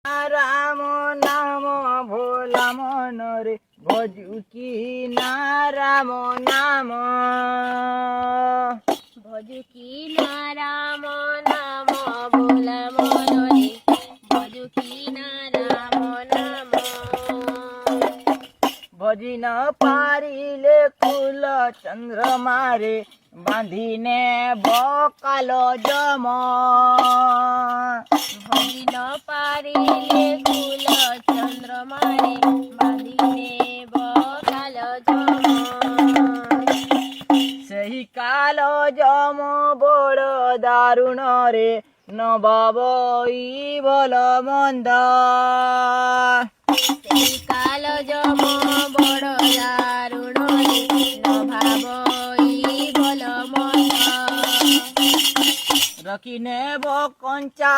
রাম নাম ভোলা মনরে ভজু কি না রাম নাম ভজু কি না রাম নাম ভোলা মনরে ভজু কি না রাম নাম ভজি ন পারিলে কুল চন্দ্রমারে বাঁধিনে বকাল জম ভজি ন পারিলে কুল চন্দ্রমারে বাঁধিনে বকাল জম সেই কাল জম বড় দারুণ রে নবাব বল মন্দ সেই কাল যম বড় দারুণ নভাব বল মন্দ রকি নেব কঞ্চা